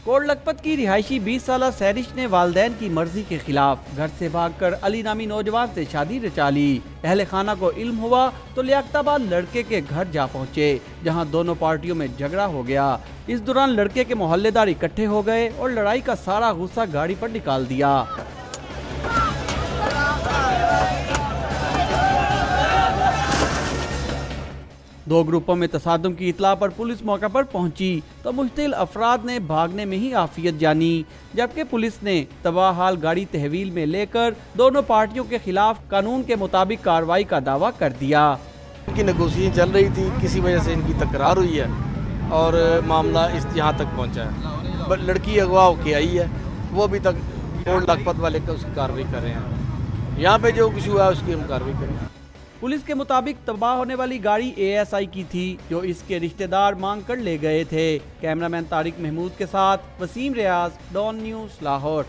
Coat Lakhpat की रिहायशी 20 साला सैरिश ने वालदैन की मर्जी के खिलाफ घर से भागकर अली नामी नौजवान से शादी रचा ली। अहले खाना को इल्म हुआ तो लियाकताबाद लड़के के घर जा पहुंचे, जहां दोनों पार्टियों में झगड़ा हो गया। इस दौरान लड़के के मोहल्लेदार इकट्ठे हो गए और लड़ाई का सारा गुस्सा गाड़ी पर निकाल दिया। दो ग्रुपों में तसादुम की इतला पर पुलिस मौके पर पहुंची तो मुश्तिल अफराद ने भागने में ही आफियत जानी, जबकि पुलिस ने तबाह हाल गाड़ी तहवील में लेकर दोनों पार्टियों के खिलाफ कानून के मुताबिक कार्रवाई का दावा कर दिया। इनकी नेगोशिएशन चल रही थी, किसी वजह से इनकी तकरार हुई है और मामला इस यहाँ तक पहुँचा है। लड़की अगवा होके आई है, वो अभी तक कोट लखपत वाले का उसकी कार्रवाई कर रहे हैं। यहाँ पे जो कुछ हुआ है उसकी हम कार्रवाई करेंगे। पुलिस के मुताबिक तबाह होने वाली गाड़ी ASI की थी, जो इसके रिश्तेदार मांग कर ले गए थे। कैमरामैन तारिक महमूद के साथ वसीम रियाज, डॉन न्यूज़, लाहौर।